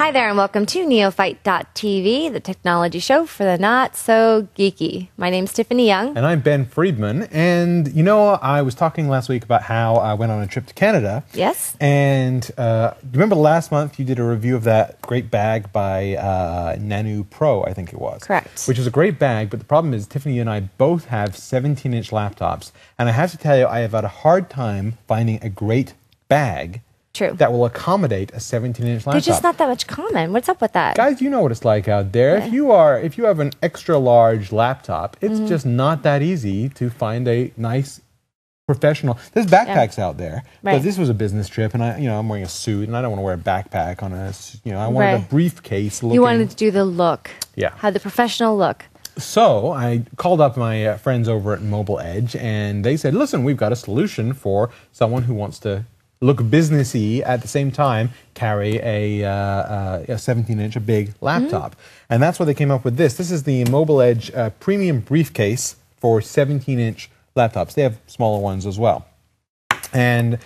Hi there and welcome to Neophyte.tv, the technology show for the not so geeky. My name's Tiffany Young. And I'm Ben Friedman. And you know, I was talking last week about how I went on a trip to Canada. Yes. And remember last month you did a review of that great bag by Nanu Pro, I think it was. Correct. Which is a great bag, but the problem is Tiffany and I both have 17-inch laptops. And I have to tell you, I have had a hard time finding a great bag that will accommodate a 17-inch laptop. They're just not that much common. What's up with that? Guys, you know what it's like out there. Yeah. If you have an extra large laptop, it's just not that easy to find a nice professional. There's backpacks out there, but this was a business trip, and I'm wearing a suit, and I don't want to wear a backpack on a. I wanted a briefcase. You wanted to do the look. Yeah. Had the professional look. So I called up my friends over at Mobile Edge, and they said, "Listen, we've got a solution for someone who wants to look businessy at the same time carry a 17-inch, a big laptop." And that's why they came up with this. This is the Mobile Edge premium briefcase for 17-inch laptops. They have smaller ones as well. And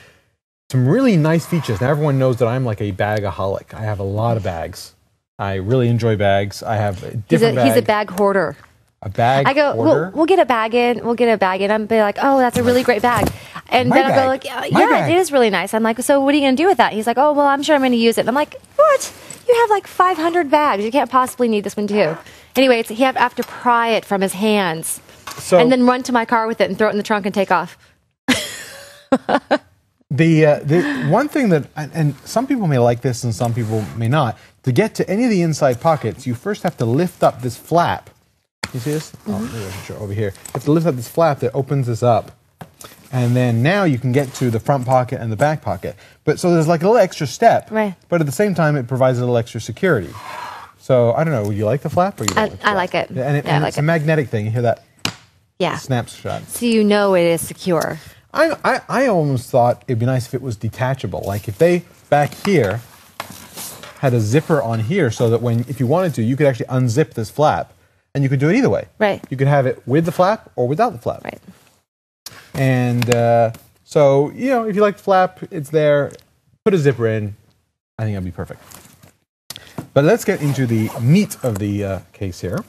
some really nice features. Now, everyone knows that I'm like a bagaholic. I have a lot of bags. I really enjoy bags. I have different bags. He's a bag hoarder. A bag hoarder? We'll get a bag in. We'll get a bag in. I'm be like, oh, that's a really great bag. And then I'll go like, yeah, it is really nice. I'm like, so what are you going to do with that? He's like, oh, well, I'm sure I'm going to use it. And I'm like, what? You have like 500 bags. You can't possibly need this one too. Anyway, he have to pry it from his hands and then run to my car with it and throw it in the trunk and take off. The one thing that, and some people may like this and some people may not, to get to any of the inside pockets, you first have to lift up this flap. You see this? Oh, maybe I can show over here. You have to lift up this flap that opens this up. And then now you can get to the front pocket and the back pocket. But so there's like a little extra step, but at the same time it provides a little extra security. So I don't know, would you like the flap or you don't like the flap? I like it. And it's a magnetic thing. You hear that? Yeah. It snaps shut. So you know it is secure. I almost thought it'd be nice if it was detachable. Like if they back here had a zipper on here so that if you wanted to, you could actually unzip this flap and you could do it either way. Right. You could have it with the flap or without the flap. Right. And so, if you like the flap, it's there. Put a zipper in. I think that'd be perfect. But let's get into the meat of the case here.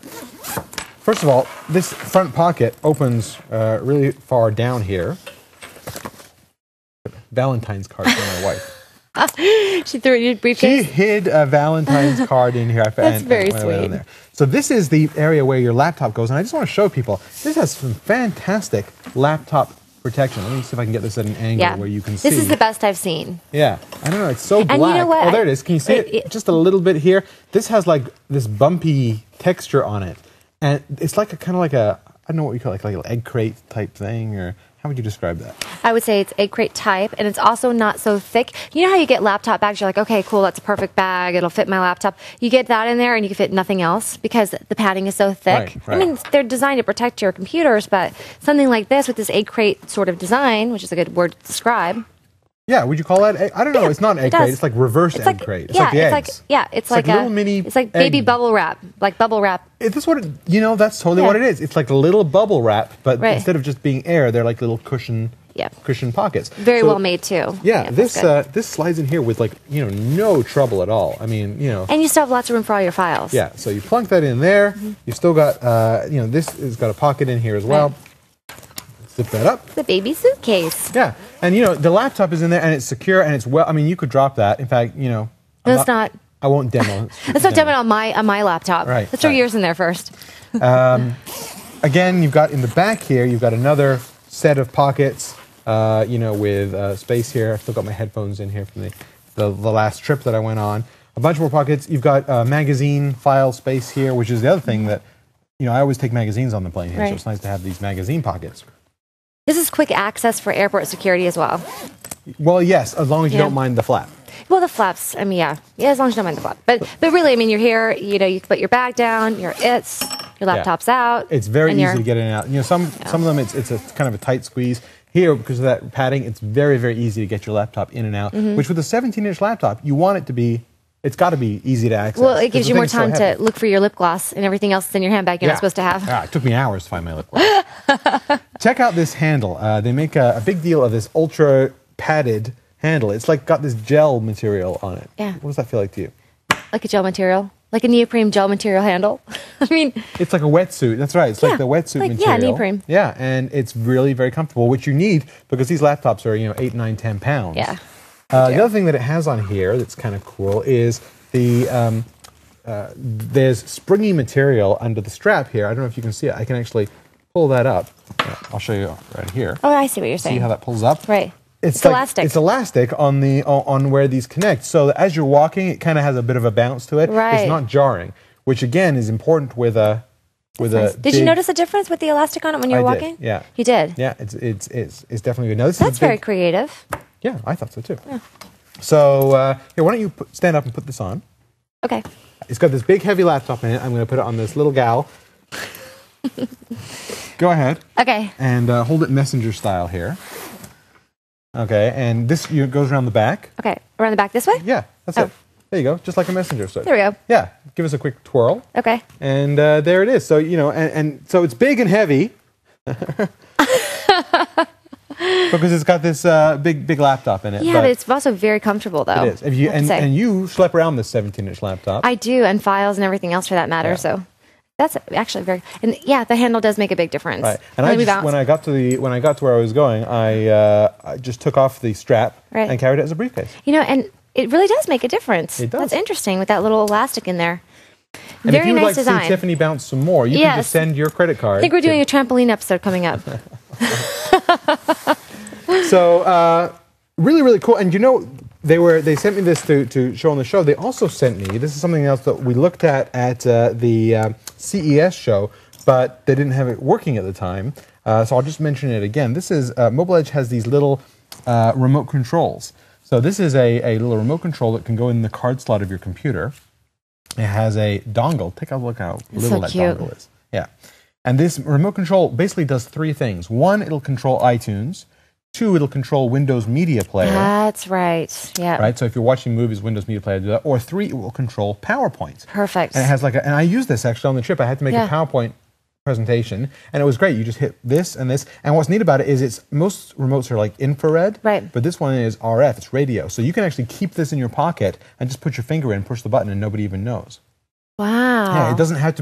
First of all, this front pocket opens really far down here. Valentine's card for my wife. She threw it in your briefcase? She hid a Valentine's card in here. That's very sweet. There. So this is the area where your laptop goes, and I just want to show people, this has some fantastic laptop protection. Let me see if I can get this at an angle where you can see. This is the best I've seen. Yeah. I don't know, it's so black. And you know what? Oh, there it is. Can you see it? Just a little bit here. This has like this bumpy texture on it, and it's like kind of like a, I don't know what you call it, like an egg crate type thing, or how would you describe that? I would say it's egg crate type, and it's also not so thick. You know how you get laptop bags, you're like, okay, cool, that's a perfect bag, it'll fit my laptop. You get that in there and you can fit nothing else because the padding is so thick. Right. I mean, they're designed to protect your computers, but something like this with this egg crate sort of design, which is a good word to describe. Yeah, would you call that egg? I don't know, it's not an egg crate, it's like reverse egg crate. It's like the eggs. It's like little mini it's like baby bubble wrap, like bubble wrap. Is this what that's totally what it is. It's like a little bubble wrap, but instead of just being air, they're like little cushion pockets. Very well made too. Yeah, this slides in here with no trouble at all. I mean, And you still have lots of room for all your files. Yeah, so you plunk that in there. You've still got this has got a pocket in here as well. Right. Zip that up. The baby suitcase. Yeah, and the laptop is in there and it's secure and it's well. I mean, you could drop that. In fact, no, it's not. I won't demo. Let's not demo it on my laptop. Right. Let's throw yours in there first. Again, you've got in the back here, you've got another set of pockets. With space here. I've still got my headphones in here from the last trip that I went on. A bunch more pockets. You've got magazine file space here, which is the other thing that I always take magazines on the plane here, so it's nice to have these magazine pockets. This is quick access for airport security as well. Well, yes, as long as you don't mind the flap. Well, the flaps, I mean, yeah, as long as you don't mind the flap. But really, I mean, you're here, you can put your bag down, your laptop's out. It's very easy to get in and out. Some of them, it's a kind of a tight squeeze. Here, because of that padding, it's very, very easy to get your laptop in and out, which with a 17-inch laptop, you want it to be, it's got to be easy to access. Well, it gives you more time to look for your lip gloss and everything else that's in your handbag you're not supposed to have. Yeah, it took me hours to find my lip gloss. Check out this handle. They make a big deal of this ultra padded handle. It's like got this gel material on it. Yeah. What does that feel like to you? Like a gel material? Like a neoprene gel material handle? I mean... It's like a wetsuit. That's right. It's like the wetsuit material. Yeah, neoprene. Yeah, and it's really very comfortable, which you need because these laptops are, 8, 9, 10 pounds. Yeah. The other thing that it has on here that's kind of cool is there's springy material under the strap here. I don't know if you can see it. I can actually pull that up. I'll show you right here. Oh, I see what you're saying. See how that pulls up? Right. It's elastic. It's elastic on where these connect. So as you're walking, it kind of has a bit of a bounce to it. Right. It's not jarring, which again is important with a nice. Did you notice a difference with the elastic on it when you were walking? Yeah. You did? Yeah, it's definitely good. Now, That's very creative. Yeah, I thought so too. Yeah. So here, why don't you stand up and put this on? Okay. It's got this big heavy laptop in it. I'm going to put it on this little gal. Go ahead. Okay. And hold it messenger style here. Okay, and this goes around the back. Okay, around the back this way? Yeah, that's it. There you go, just like a messenger. So there we go. Yeah, give us a quick twirl. Okay. And there it is. So, and so it's big and heavy. Because it's got this big laptop in it. Yeah, but it's also very comfortable, though. It is. And you schlep around this 17-inch laptop. I do, and files and everything else for that matter, so... That's actually very, and yeah, the handle does make a big difference. Right, and when I got to where I was going, I just took off the strap and carried it as a briefcase. And it really does make a difference. It does. That's interesting with that little elastic in there. And very if you would nice like design. to see Tiffany bounce some more, you can just send your credit card. I think we're doing a trampoline episode coming up. So really, really cool. And they sent me this to show on the show. They also sent me, this is something else that we looked at the CES show, but they didn't have it working at the time. So I'll just mention it again. This is, Mobile Edge has these little remote controls. So this is a little remote control that can go in the card slot of your computer. It has a dongle. Take a look how little that dongle is. Yeah. And this remote control basically does three things. One, it'll control iTunes. Two, it'll control Windows Media Player. That's right. Yeah. Right. So if you're watching movies, Windows Media Player do that. Or three, it will control PowerPoint. Perfect. And it has and I used this actually on the trip. I had to make a PowerPoint presentation, and it was great. You just hit this and this. And what's neat about it is most remotes are like infrared. Right. But this one is RF. It's radio. So you can actually keep this in your pocket and just put your finger in, push the button, and nobody even knows. Wow. Yeah. It doesn't have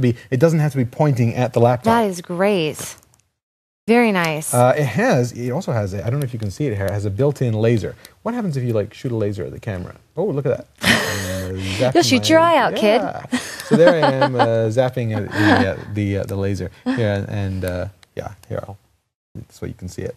to be pointing at the laptop. That is great. Very nice. It also has I don't know if you can see it here. It has a built-in laser. What happens if you shoot a laser at the camera? Oh, look at that! You'll shoot your eye out, kid. So there I am zapping the laser. Here here so you can see it.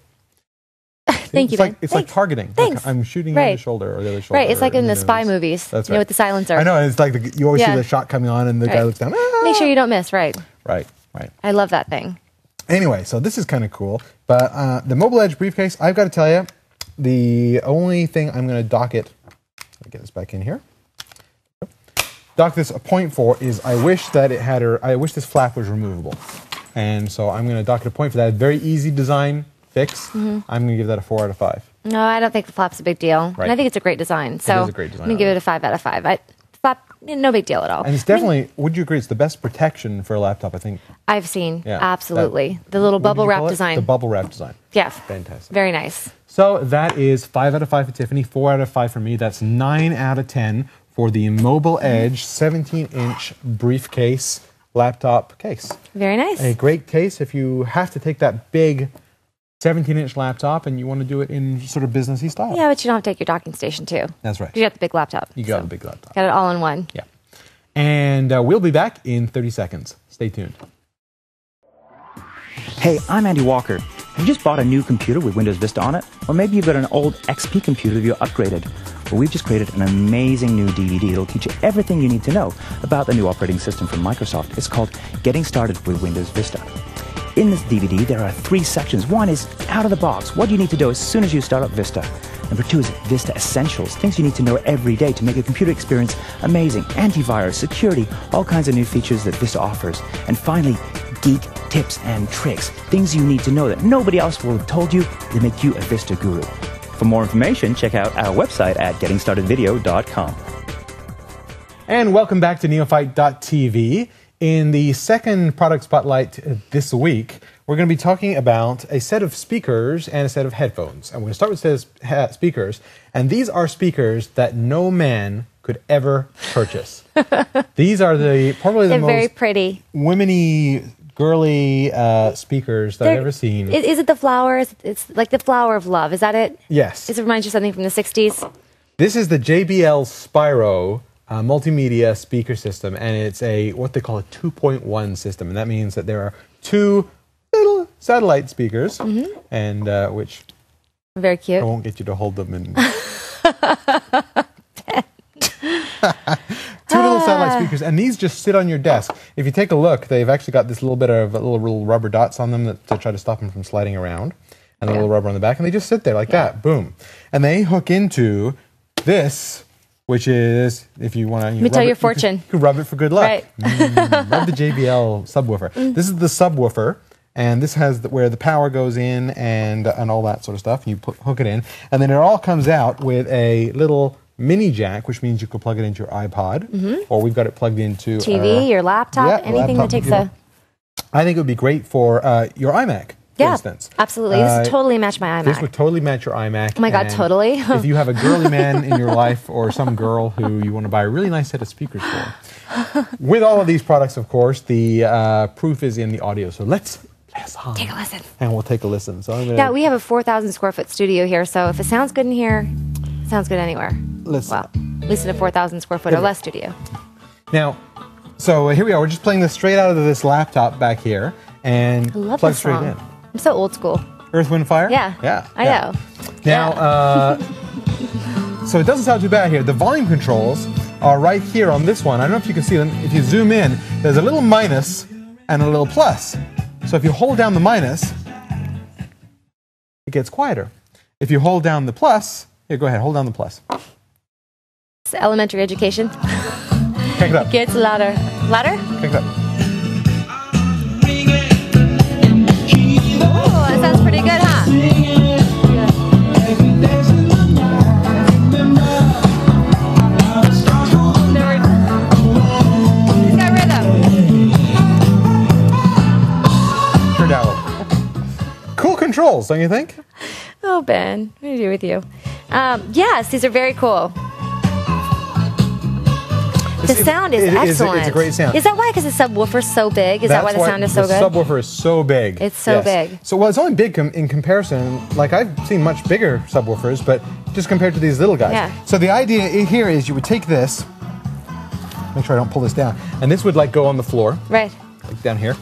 Thank you, Ben. It's like targeting. Thanks. I'm shooting on the shoulder or the other shoulder. Right. It's like in the spy movies. That's right. With the silencer. I know. It's like you always see the shot coming on, and the guy looks down. Ah! Make sure you don't miss. Right. Right. I love that thing. Anyway, so this is kind of cool, but the Mobile Edge briefcase, I've got to tell you, the only thing I'm going to dock it, let me get this back in here, dock this a point for is I wish this flap was removable. And so I'm going to dock it a point for that. Very easy design fix. Mm-hmm. I'm going to give that a 4 out of 5. No, I don't think the flap's a big deal. Right. And I think it's a great design. So it is a great design. I'm going to give it a 5 out of 5. Flap, no big deal at all. And it's definitely, would you agree, it's the best protection for a laptop, I think. I've seen, absolutely. The little bubble wrap design. The bubble wrap design. Yeah. Fantastic. Very nice. So that is 5 out of 5 for Tiffany, 4 out of 5 for me. That's 9 out of 10 for the Mobile Edge 17-inch briefcase laptop case. Very nice. A great case if you have to take that big 17-inch laptop and you want to do it in sort of businessy style. Yeah, but you don't have to take your docking station too. That's right. You got the big laptop. You got the big laptop. Got it all in one. Yeah. And we'll be back in 30 seconds. Stay tuned. Hey, I'm Andy Walker. Have you just bought a new computer with Windows Vista on it? Or maybe you've got an old XP computer that you're upgraded. Well, we've just created an amazing new DVD that'll teach you everything you need to know about the new operating system from Microsoft. It's called Getting Started with Windows Vista. In this DVD, there are 3 sections. One is out of the box, what you need to know as soon as you start up Vista. Number 2 is Vista Essentials, things you need to know every day to make your computer experience amazing. Antivirus, security, all kinds of new features that Vista offers. And finally, Geek Tips and Tricks, things you need to know that nobody else will have told you that make you a Vista guru. For more information, check out our website at gettingstartedvideo.com. And welcome back to Neophyte.tv. In the second product spotlight this week, we're going to be talking about a set of speakers and a set of headphones. And we're going to start with a set of speakers. And these are speakers that no man could ever purchase. These are probably the most very pretty, women-y, girly speakers that I've ever seen. Is it the flower? It's like the flower of love. Is that it? Yes. Does it remind you of something from the 60s? This is the JBL Spyro multimedia speaker system, and it's what they call a 2.1 system, and that means that there are 2 little satellite speakers, and which very cute. I won't get you to hold them in. 2 little satellite speakers, and these just sit on your desk. If you take a look, they've actually got this little bit of little rubber dots on them to try to stop them from sliding around, and a little rubber on the back, and they just sit there like that, boom. And they hook into this, which is, if you want to... Let me tell your fortune. You could rub it for good luck. Right. Rub the JBL subwoofer. This is the subwoofer, and this has where the power goes in and all that sort of stuff. You hook it in, and then it all comes out with a little mini jack, which means you could plug it into your iPod, or we've got it plugged into... TV, your laptop, anything that takes a... I think it would be great for your iMac. For instance. Absolutely. This would totally match my iMac. This would totally match your iMac. Oh my God, totally. If you have a girly man in your life or some girl who you want to buy a really nice set of speakers for. With all of these products, of course, the proof is in the audio. So let's play a song. Take a listen. And we'll take a listen. So I'm gonna, yeah, we have a 4,000 square foot studio here, so if it sounds good in here, it sounds good anywhere. Listen. Well, at least in a 4,000 square foot or less studio. Now, so here we are. We're just playing this straight out of this laptop back here and plug straight in. I'm so old school. Earth, Wind, Fire? Yeah. Yeah. I know. Now, so it doesn't sound too bad here. The volume controls are right here on this one. I don't know if you can see them. If you zoom in, there's a little minus and a little plus. So if you hold down the minus, it gets quieter. If you hold down the plus, here, go ahead, hold down the plus. It's elementary education. Crank it up. Gets louder. Louder? Crank it up. Oh, that sounds pretty good, huh? He's got rhythm. Turn down a little. Cool controls, don't you think? Oh, Ben, what do I do with you? Yes, these are very cool. The sound is excellent. It's a great sound. Is that why? Because the subwoofer's so big? Is that why the sound is so good? The subwoofer is so big. It's so big. So, well, it's only big in comparison. Like, I've seen much bigger subwoofers, but just compared to these little guys. Yeah. So the idea here is you would take this, make sure I don't pull this down, and this would, like, go on the floor. Right. Like down here.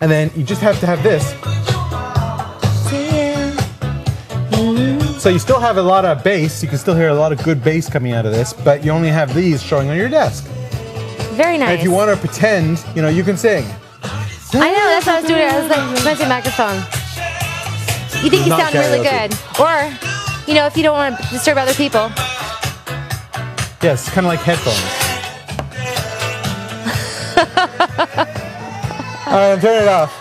And then you just have to have this. So you still have a lot of bass. You can still hear a lot of good bass coming out of this, but you only have these showing on your desk. Very nice. And if you want to pretend, you can sing. I know, that's what I was doing. I was like, fancy microphone. You think you sound really good. Or, if you don't want to disturb other people. Yes, kind of like headphones. All right, turn it off.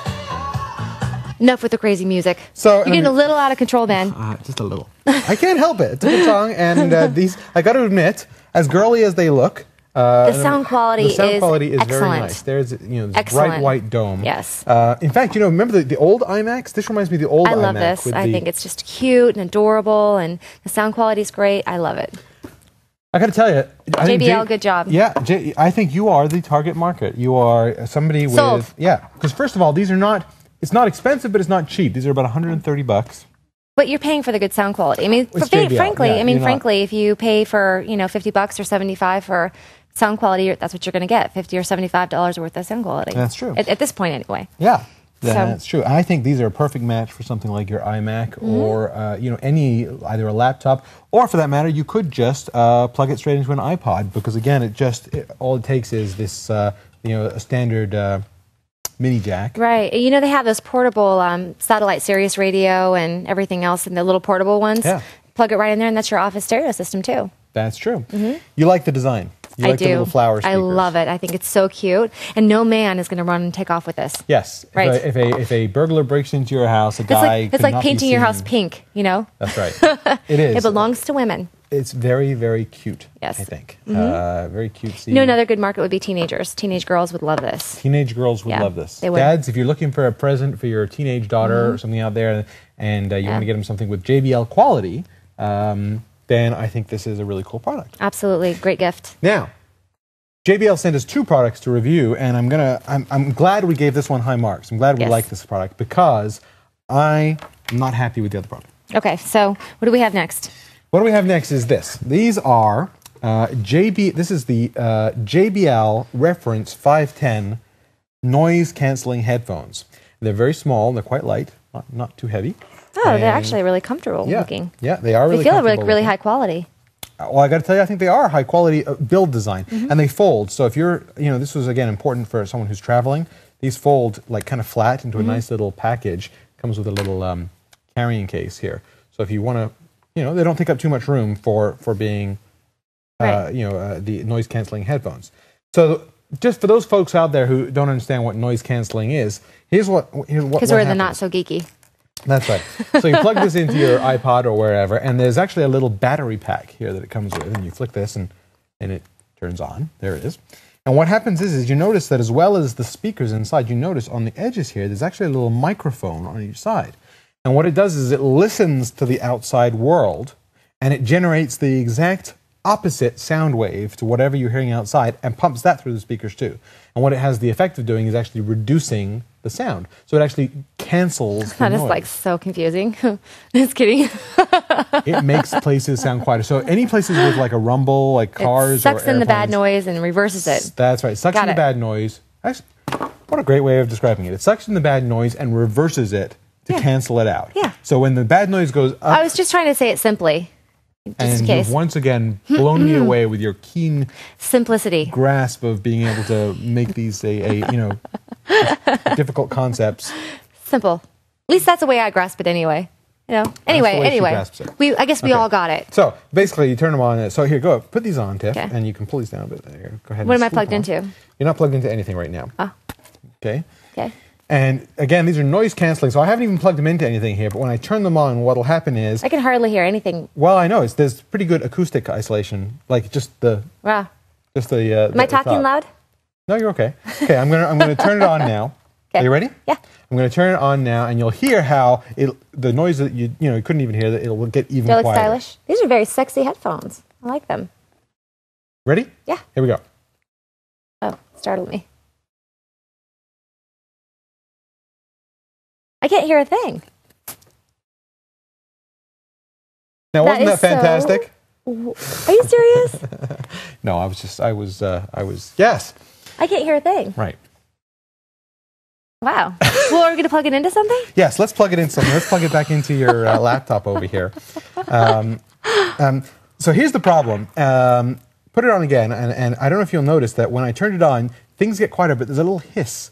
Enough with the crazy music. So you're getting a little out of control, man. Just a little. I can't help it. It's a good song, and these, I got to admit, as girly as they look, the sound quality is excellent. Very nice. There's this bright white dome. Yes. In fact, remember the old iMacs? This reminds me of the old iMac. I love this. I think it's just cute and adorable, and the sound quality is great. I love it. I got to tell you, JBL, good job. Yeah, I think you are the target market. You are somebody Sold. with because first of all, these are not. It's not expensive, but it's not cheap. These are about $130. But you're paying for the good sound quality. I mean, frankly, if you pay for $50 or $75 for sound quality, that's what you're going to get: $50 or $75 worth of sound quality. That's true. At this point, anyway. Yeah, that's true. I think these are a perfect match for something like your iMac or any either a laptop, or for that matter, you could just plug it straight into an iPod, because again, all it takes is this a standard. Mini jack. Right. They have those portable satellite Sirius radio and everything else in the little portable ones. Yeah. Plug it right in there, and that's your office stereo system, too. That's true. You like the design. You like the little flower speakers. I love it. I think it's so cute. And no man is going to run and take off with this. Yes. Right. If a burglar breaks into your house, it's like painting your house pink, That's right. It is. It belongs to women. It's very, very cute, yes. I think. Very cutesy. Another good market would be teenagers. Teenage girls would love this. Teenage girls would love this. They would. Dads, if you're looking for a present for your teenage daughter or something out there, and you want to get them something with JBL quality, then I think this is a really cool product. Absolutely. Great gift. Now, JBL sent us 2 products to review, and I'm glad we gave this one high marks. I'm glad we like this product because I'm not happy with the other product. Okay, so what do we have next? What do we have next is this. These are this is the JBL Reference 510 noise cancelling headphones. They're very small. They're quite light, not too heavy. Oh, they're actually really comfortable looking. Yeah, they are really comfortable. They feel like really high quality. Well, I got to tell you, I think they are high quality build design, and they fold. So if you're, this was again important for someone who's traveling. These fold like kind of flat into a nice little package. Comes with a little carrying case here. So if you want to, they don't take up too much room for being, the noise canceling headphones. So just for those folks out there who don't understand what noise canceling is, here's what because we're the not so geeky. That's right. So you plug this into your iPod or wherever, and there's actually a little battery pack here that it comes with, and you flick this, and it turns on. There it is. And what happens is you notice that as well as the speakers inside, you notice on the edges here, there's actually a little microphone on each side. And what it does is it listens to the outside world, and it generates the exact opposite sound wave to whatever you're hearing outside and pumps that through the speakers too. And what it has the effect of doing is actually reducing the sound. So it actually cancels the noise. That is like so confusing. Just kidding. It makes places sound quieter. So any places with like a rumble, like cars, it sucks in the bad noise and reverses it. That's right. Sucks in the bad noise. Actually, what a great way of describing it. It sucks in the bad noise and reverses it to cancel it out. Yeah. So when the bad noise goes up, I was just trying to say it simply. And you've once again blown me away with your keen simplicity grasp of being able to make these difficult concepts simple. At least that's the way I grasp it anyway. Anyway. I guess we all got it. So basically, you turn them on. So here, go put these on, Tiff, and you can pull these down a bit. There, go ahead. What am I plugged into? You're not plugged into anything right now. Oh. Okay. Okay. And again, these are noise canceling, so I haven't even plugged them into anything here, but when I turn them on, what'll happen is... I can hardly hear anything. Well, I know. There's pretty good acoustic isolation, like just the... Wow. Just the... Am I talking loud? No, you're okay. Okay, I'm gonna turn it on now. Okay. Are you ready? Yeah. I'm going to turn it on now, and you'll hear how the noise that you couldn't even hear, that it will get even quieter. They look stylish. These are very sexy headphones. I like them. Ready? Yeah. Here we go. Oh, startled me. I can't hear a thing. Now, wasn't that fantastic? Are you serious? No, I was, yes. I can't hear a thing. Right. Wow. Well, are we going to plug it into something? Yes, let's plug it into something. Let's plug it back into your laptop over here. So here's the problem. Put it on again, and I don't know if you'll notice that when I turned it on, things get quieter, but there's a little hiss.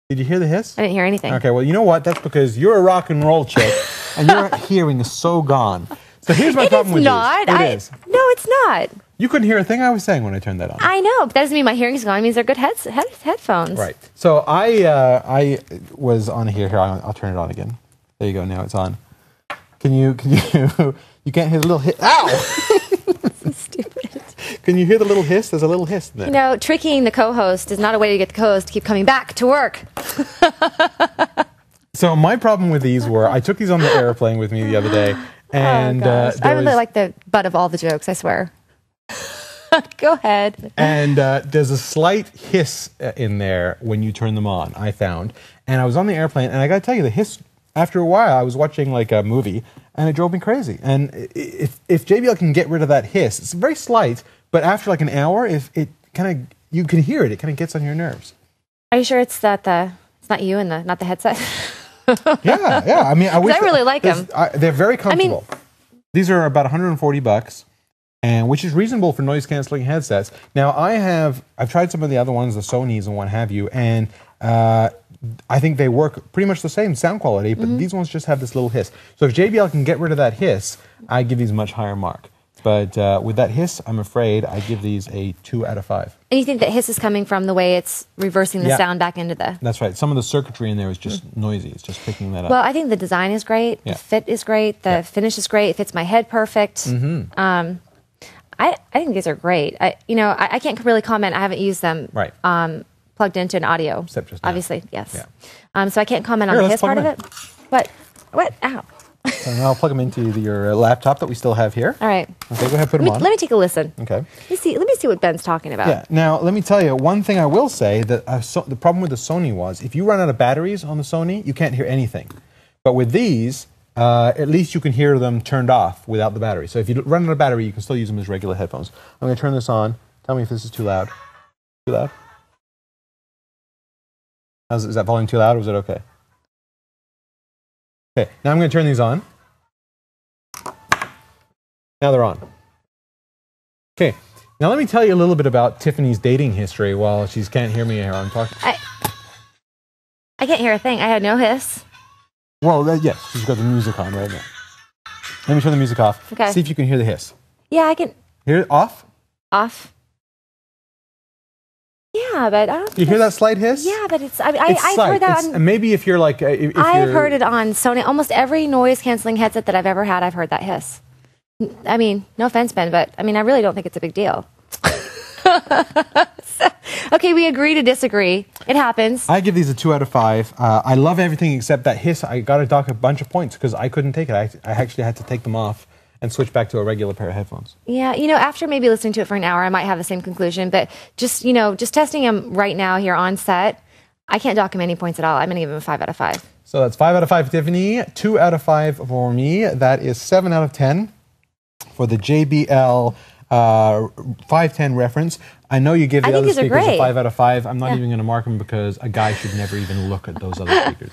Did you hear the hiss? I didn't hear anything. Okay, well, you know what? That's because you're a rock and roll chick, and your hearing is so gone. So here's my problem with these. It is. No, it's not. You couldn't hear a thing I was saying when I turned that on. I know, but that doesn't mean my hearing's gone. It means they're good headphones. Right. So I was on here. Here, I'll turn it on again. There you go. Now it's on. Can you you can't hear the little hiss? Ow! So stupid. Can you hear the little hiss? There's a little hiss in there. Tricking the co-host is not a way to get the co-host to keep coming back to work. So my problem with these were I took these on the airplane with me the other day, and I really like the butt of all the jokes. I swear. Go ahead. And there's a slight hiss in there when you turn them on, I found. And I was on the airplane, and I got to tell you, the hiss, after a while, I was watching like a movie, and it drove me crazy. And if JBL can get rid of that hiss, it's very slight, but after like an hour, if it kind of, you can hear it, it kind of gets on your nerves. Are you sure it's not you and not the headset? Yeah. I mean, I really like them. They're very comfortable. These are about $140. And which is reasonable for noise canceling headsets. Now I've tried some of the other ones, the Sonys and what have you, and I think they work pretty much the same sound quality, but these ones just have this little hiss. So if JBL can get rid of that hiss, I give these a much higher mark. But with that hiss, I'm afraid I give these a 2 out of 5. And you think that hiss is coming from the way it's reversing the sound back into the... That's right. Some of the circuitry in there is just noisy. It's just picking that up. Well, I think the design is great. The fit is great. The finish is great. It fits my head perfect. I think these are great. I can't really comment. I haven't used them plugged into an audio. Except just now. Obviously, yes. Yeah. So I can't comment on the hiss part of it. What? Ow. And I'll plug them into your laptop that we still have here. All right. Okay, go ahead, put them on. Let me take a listen. Okay. Let me see what Ben's talking about. Yeah. Now, let me tell you, one thing I will say, that the problem with the Sony was, if you run out of batteries on the Sony, you can't hear anything. But with these, at least you can hear them turned off without the battery. So if you run out of battery, you can still use them as regular headphones. I'm going to turn this on. Tell me if this is too loud. Too loud? Is that volume too loud, or is it okay? Okay, now I'm going to turn these on. Now they're on. Okay, now let me tell you a little bit about Tiffany's dating history while she can't hear me here. I'm talking. I can't hear a thing. I had no hiss. Well, yes, she's got the music on right now. Let me turn the music off. Okay. See if you can hear the hiss. Yeah, I can. Hear it off? Off. Yeah, but I don't. You hear that slight hiss? Yeah, but it's. I've heard that. And maybe if you're like, I've heard it on Sony. Almost every noise canceling headset that I've ever had, I've heard that hiss. I mean, no offense, Ben, but I mean, I really don't think it's a big deal. Okay, we agree to disagree. It happens. I give these a 2 out of 5. I love everything except that hiss. I got to dock a bunch of points because I couldn't take it. I actually had to take them off and switch back to a regular pair of headphones. Yeah, after maybe listening to it for an hour, I might have the same conclusion. But just testing them right now here on set, I can't dock him any points at all. I'm going to give him a 5 out of 5. So that's 5 out of 5 for Tiffany, 2 out of 5 for me. That is 7 out of 10 for the JBL 510 reference. I know you give the other speakers a 5 out of 5. I'm not even going to mark them because a guy should never even look at those other speakers.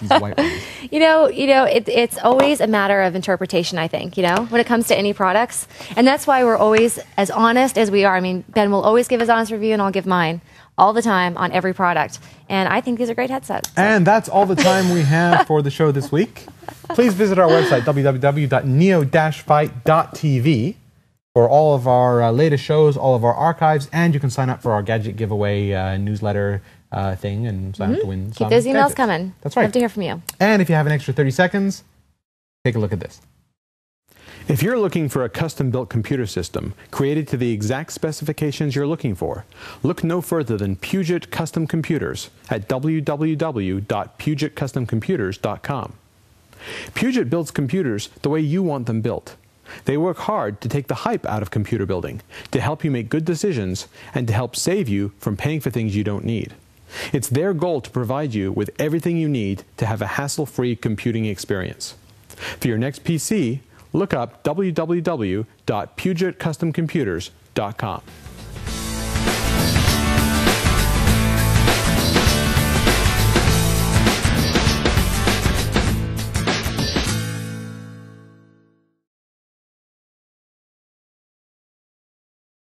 These white ones. It's always a matter of interpretation, I think, when it comes to any products. And that's why we're always as honest as we are. I mean, Ben will always give his honest review and I'll give mine all the time on every product. And I think these are great headsets. So. And that's all the time we have for the show this week. Please visit our website, www.neo-fight.tv. for all of our latest shows, all of our archives, and you can sign up for our gadget giveaway newsletter thing and sign up to win some Keep those emails gadgets. coming. That's right. Love to hear from you. And if you have an extra 30 seconds, take a look at this. If you're looking for a custom-built computer system created to the exact specifications you're looking for, look no further than Puget Custom Computers at www.pugetcustomcomputers.com. Puget builds computers the way you want them built. They work hard to take the hype out of computer building, to help you make good decisions, and to help save you from paying for things you don't need. It's their goal to provide you with everything you need to have a hassle-free computing experience. For your next PC, look up www.pugetcustomcomputers.com.